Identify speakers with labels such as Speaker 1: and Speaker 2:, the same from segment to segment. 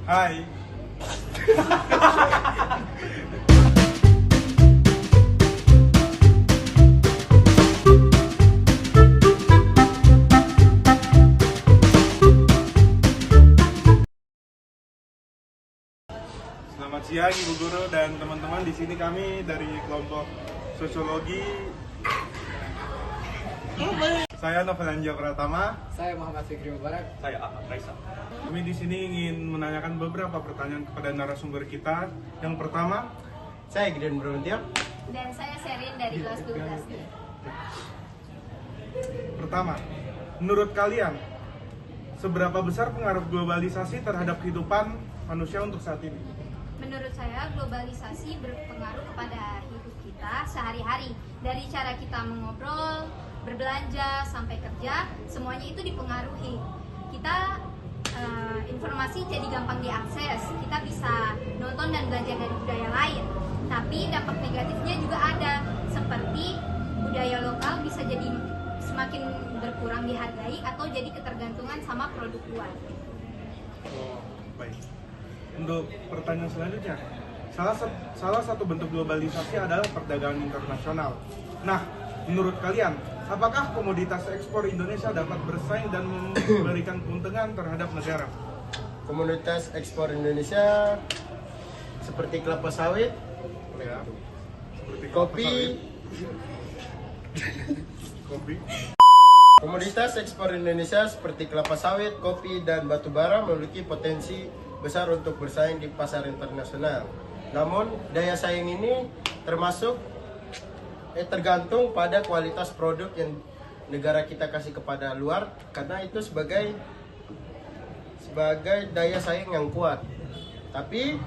Speaker 1: Hai. Selamat siang Ibu Guru dan teman-teman. Di sini kami dari kelompok sosiologi. Saya Novelandia Pratama.
Speaker 2: Saya Muhammad Fikri Mubarak.
Speaker 3: Saya Ahmad Raisa.
Speaker 1: Kami di sini ingin menanyakan beberapa pertanyaan kepada narasumber kita. Yang pertama,
Speaker 4: Saya Gideon Bramantio.
Speaker 5: Dan saya Sherin dari kelas 12.
Speaker 1: pertama, menurut kalian seberapa besar pengaruh globalisasi terhadap kehidupan manusia untuk saat ini?
Speaker 5: Menurut saya globalisasi berpengaruh kepada hidup kita sehari-hari. Dari cara kita mengobrol, berbelanja, sampai kerja, semuanya itu dipengaruhi. Kita informasi jadi gampang diakses, kita bisa nonton dan belajar dari budaya lain. Tapi dampak negatifnya juga ada, seperti budaya lokal bisa jadi semakin berkurang dihargai atau jadi ketergantungan sama produk luar.
Speaker 1: Oh, baik. Untuk pertanyaan selanjutnya, salah satu bentuk globalisasi adalah perdagangan internasional. Nah, menurut kalian, apakah komoditas ekspor Indonesia dapat bersaing dan memberikan keuntungan terhadap negara?
Speaker 4: Komoditas ekspor Indonesia seperti kelapa sawit,
Speaker 1: Ya, seperti
Speaker 4: kopi.
Speaker 1: kopi.
Speaker 4: Komoditas ekspor Indonesia seperti kelapa sawit, kopi, dan batu bara memiliki potensi besar untuk bersaing di pasar internasional. Namun, daya saing ini tergantung pada kualitas produk yang negara kita kasih kepada luar, karena itu sebagai daya saing yang kuat. Tapi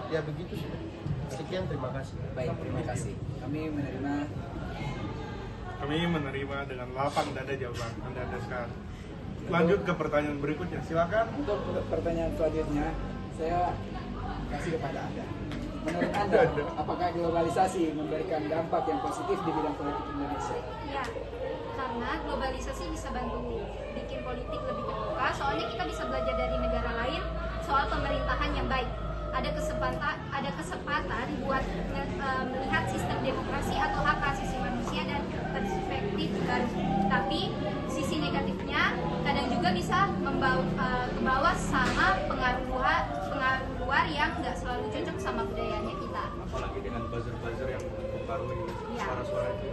Speaker 4: ya begitu sih. Sekian, terima kasih.
Speaker 2: Baik, terima kasih. Kami menerima
Speaker 1: dengan lapang dada jawaban Anda sekarang. Lanjut ke pertanyaan berikutnya, silakan.
Speaker 2: untuk pertanyaan selanjutnya. Saya kasih kepada Anda. Menurut Anda, apakah globalisasi memberikan dampak yang positif di bidang politik Indonesia?
Speaker 5: Ya, karena globalisasi bisa bantu bikin politik lebih terbuka. Soalnya kita bisa belajar dari negara lain soal pemerintahan yang baik. Ada kesempatan buat melihat sistem demokrasi atau hak asasi manusia dan perspektif baru. Tapi sisi negatifnya kadang juga bisa ke bawah sama pengaruh luar yang nggak selalu cocok sama budayanya kita.
Speaker 3: Apalagi dengan buzzer-buzzer yang mempengaruhi
Speaker 5: Ya.
Speaker 3: suara-suara itu.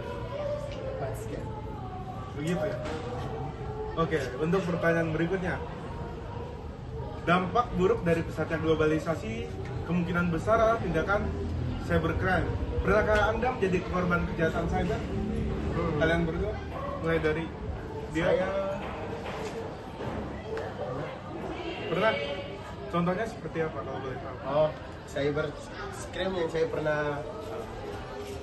Speaker 2: Sekian.
Speaker 1: Begitu ya. Oke, untuk pertanyaan berikutnya. Dampak buruk dari pesatnya globalisasi kemungkinan besar adalah tindakan cybercrime. Pernahkah Anda menjadi korban kejahatan cyber? Kalian berdua? Mulai dari dia.
Speaker 4: Saya
Speaker 1: Pernah? Contohnya seperti apa kalau boleh tahu?
Speaker 4: cybercrime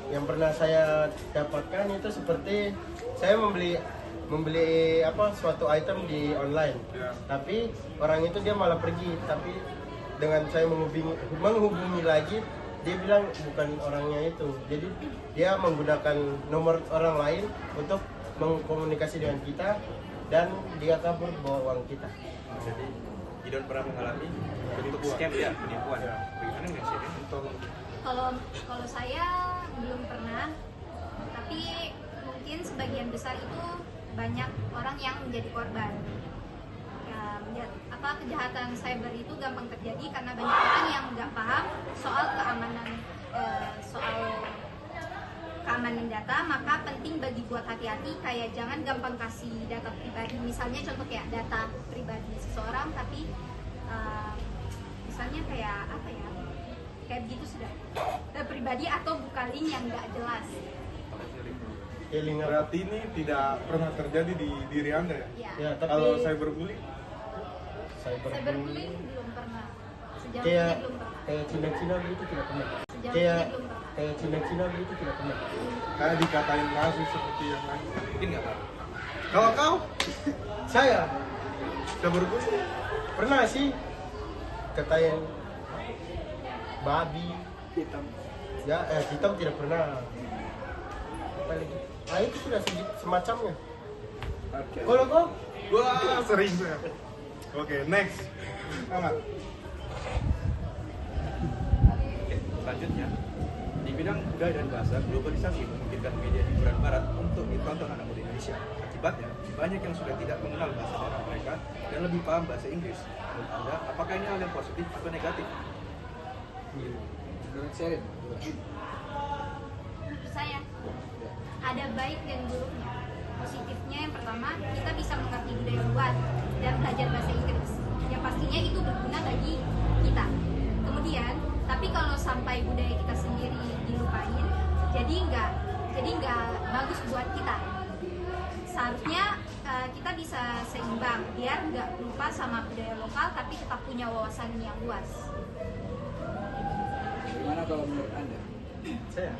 Speaker 4: yang pernah saya dapatkan itu seperti saya membeli suatu item di online,
Speaker 1: Ya.
Speaker 4: tapi orang itu dia malah pergi, tapi dengan saya menghubungi lagi, dia bilang bukan orangnya itu, jadi dia menggunakan nomor orang lain untuk mengkomunikasi dengan kita dan dia kabur bawa uang kita.
Speaker 3: Jadi Gideon pernah mengalami bentuk scam ya, penipuan. Bagaimana nggak sih?
Speaker 5: Kalau saya belum pernah, tapi mungkin sebagian besar itu banyak orang yang menjadi korban. Ya, kejahatan cyber itu gampang terjadi karena banyak orang yang nggak paham soal keamanan data. Maka penting bagi buat hati-hati, kayak jangan gampang kasih data pribadi. Misalnya contoh kayak data pribadi seseorang, tapi misalnya kayak apa ya? Kayak begitu sudah data pribadi atau buka link yang nggak jelas.
Speaker 1: Berarti ini tidak pernah terjadi di diri Anda ya?
Speaker 5: Ya.
Speaker 4: Ya, tapi
Speaker 1: Kalau cyberbullying?
Speaker 5: Cyberbullying belum pernah. Sejauh
Speaker 4: kayak
Speaker 5: ini belum pernah.
Speaker 4: kayak Cina begitu tidak pernah.
Speaker 5: Sejauh
Speaker 4: Kayak
Speaker 5: ini belum pernah.
Speaker 4: kayak Cina begitu tidak pernah.
Speaker 1: Kayak dikatain kasus seperti yang lain.
Speaker 3: Mungkin nggak tahu.
Speaker 1: Kalau kau,
Speaker 4: Saya
Speaker 1: cyberbullying?
Speaker 4: pernah sih katain babi,
Speaker 2: Hitam.
Speaker 4: ya hitam tidak pernah. Apa lagi? Nah itu sudah semacamnya.
Speaker 2: Oke.
Speaker 4: Kalau kau
Speaker 1: Wah, sering saya. Oke, next. Ahmad.
Speaker 3: Oke, selanjutnya di bidang budaya dan bahasa, globalisasi memungkinkan media hiburan barat untuk ditonton anak muda Indonesia. Akibatnya, banyak yang sudah tidak mengenal bahasa daerah mereka dan lebih paham bahasa Inggris. Menurut Anda, apakah ini hal yang positif atau negatif?
Speaker 2: Menurut Sherin,
Speaker 5: Menurut saya ada baik dan buruknya. Positifnya yang pertama, kita bisa mengerti budaya luar dan belajar bahasa Inggris. Yang pastinya itu berguna bagi kita. Kemudian, tapi kalau sampai budaya kita sendiri dilupain, jadi nggak bagus buat kita. Seharusnya kita bisa seimbang, biar nggak lupa sama budaya lokal, tapi tetap punya wawasan yang luas.
Speaker 2: bagaimana kalau menurut Anda?
Speaker 4: Saya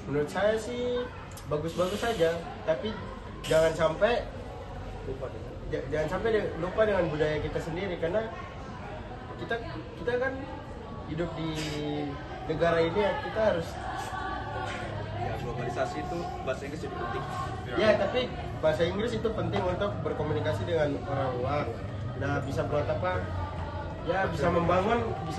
Speaker 4: menurut saya sih bagus-bagus saja, tapi jangan sampai jangan sampai lupa dengan budaya kita sendiri, karena kita kan hidup di negara ini ya, kita harus
Speaker 3: Ya, globalisasi itu bahasa Inggris jadi penting.
Speaker 4: ya, tapi bahasa Inggris itu penting untuk berkomunikasi dengan orang luar. Nah, bisa buat apa? Ya, bisa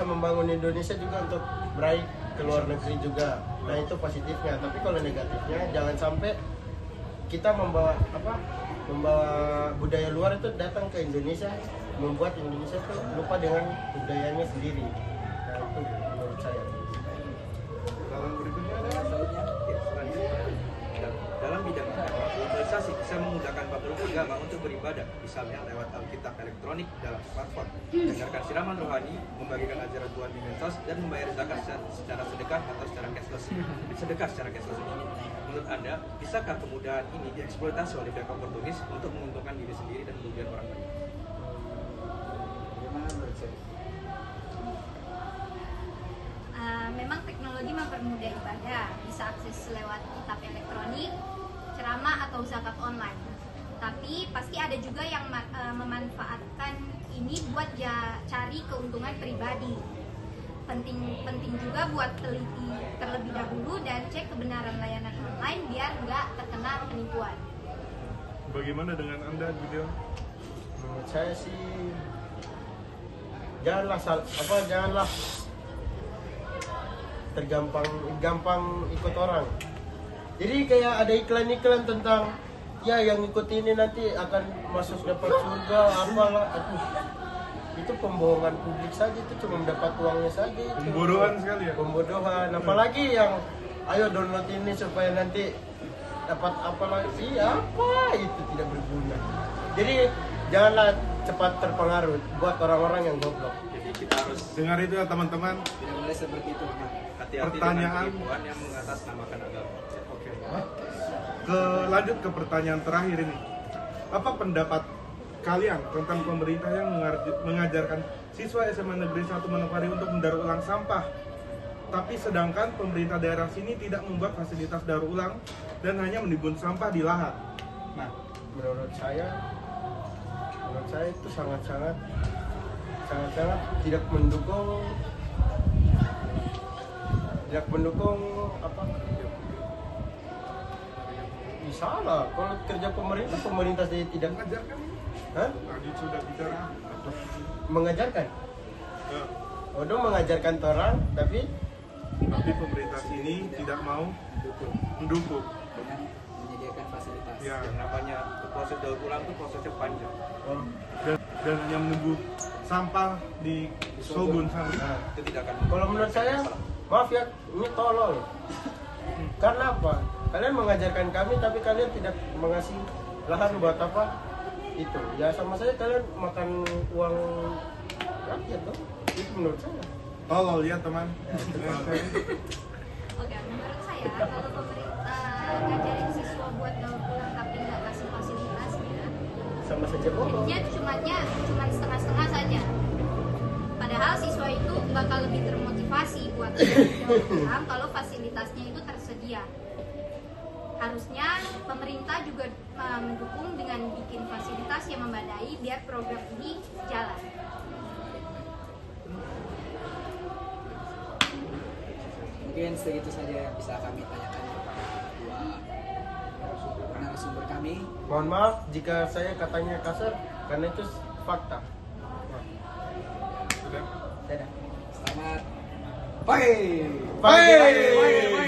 Speaker 4: membangun Indonesia juga untuk meraih ke luar negeri juga. Nah, itu positifnya. Tapi kalau negatifnya, jangan sampai kita membawa budaya luar itu datang ke Indonesia, membuat Indonesia itu lupa dengan budayanya sendiri. Nah, itu menurut saya.
Speaker 1: Lalu berikutnya ada
Speaker 2: Selanjutnya,
Speaker 3: Oke, selanjutnya, dalam bidang agama, globalisasi bisa memudahkan pemeluk agama untuk beribadah, misalnya lewat Alkitab elektronik dalam smartphone, mendengarkan siraman rohani, membagikan ajaran Tuhan di medsos, dan membayar zakat secara sedekah atau secara cashless. Sedekah secara cashless ini. Menurut Anda, bisakah kemudahan ini dieksploitasi oleh pihak oportunis untuk menguntungkan diri sendiri dan kemudian orang lain?
Speaker 2: bagaimana menurut Sherin?
Speaker 5: Memang teknologi mempermudah ibadah, bisa akses lewat kitab elektronik, ceramah atau zakat online. Tapi pasti ada juga yang memanfaatkan ini buat cari keuntungan pribadi. Penting juga buat teliti terlebih dahulu dan cek kebenaran layanan online biar nggak terkena penipuan.
Speaker 1: bagaimana dengan Anda, Gideon?
Speaker 4: Menurut saya sih janganlah gampang ikut orang. Jadi kayak ada iklan-iklan tentang ya yang ikut ini nanti akan masuk dapat surga apalah. Aduh, itu pembohongan publik saja, itu cuma mendapat uangnya saja itu.
Speaker 1: Pembodohan sekali ya?
Speaker 4: Pembodohan, apalagi yang ayo download ini supaya nanti dapat apa lagi, apa itu tidak berguna. Jadi janganlah cepat terpengaruh buat orang-orang yang goblok.
Speaker 3: Jadi kita harus
Speaker 1: Dengar itu ya teman-teman.
Speaker 2: Tidak boleh seperti itu. Nah,
Speaker 3: hati-hati
Speaker 1: Pertanyaan.
Speaker 3: dengan penipuan yang mengatasnamakan agama.
Speaker 1: Oke. Lanjut ke pertanyaan terakhir ini. Apa pendapat kalian tentang pemerintah yang mengajarkan siswa SMA Negeri 1 Manokwari untuk mendaur ulang sampah? Tapi sedangkan pemerintah daerah sini tidak membuat fasilitas daur ulang dan hanya menimbun sampah di lahan. Nah,
Speaker 4: Menurut saya itu sangat-sangat tidak mendukung apa? Salah. Kalau kerja pemerintah saya tidak
Speaker 1: mengajarkan ini.
Speaker 4: Hah?
Speaker 1: Tadi sudah bicara apa?
Speaker 4: Mengajarkan.
Speaker 1: Ya,
Speaker 4: Udah mengajarkan orang, tapi
Speaker 1: tapi pemerintah sini tidak mau mendukung.
Speaker 2: dengan menyediakan fasilitas.
Speaker 1: Ya,
Speaker 3: Yang namanya proses daur ulang itu prosesnya panjang.
Speaker 1: dan hanya menunggu sampah di Sogun sana.
Speaker 4: Nah,
Speaker 3: Itu tidak akan.
Speaker 4: kalau menurut saya, maaf ya, ini tolol. Karena apa? Kalian mengajarkan kami, tapi kalian tidak mengasih lahan buat apa? Itu. Ya sama saya kalian makan uang rakyat dong. Itu menurut saya.
Speaker 1: Tolol ya teman.
Speaker 5: Oke, menurut saya kalau pemerintah ngajarin siswa buat daur ulang tapi nggak kasih fasilitasnya,
Speaker 4: Sama saja bohong.
Speaker 5: jadinya cuma setengah-setengah saja. Padahal siswa itu bakal lebih termotivasi buat daur ulang kalau fasilitasnya itu tersedia. Harusnya pemerintah juga mendukung dengan bikin fasilitas yang memadai biar program ini jalan.
Speaker 2: Mungkin segitu saja yang bisa kami tanyakan kepada kedua narasumber narasumber kami.
Speaker 4: Mohon maaf jika saya katanya kasar karena itu fakta.
Speaker 1: Sudah.
Speaker 2: Dadah. Selamat pagi.
Speaker 4: Pagi.
Speaker 2: Pagi.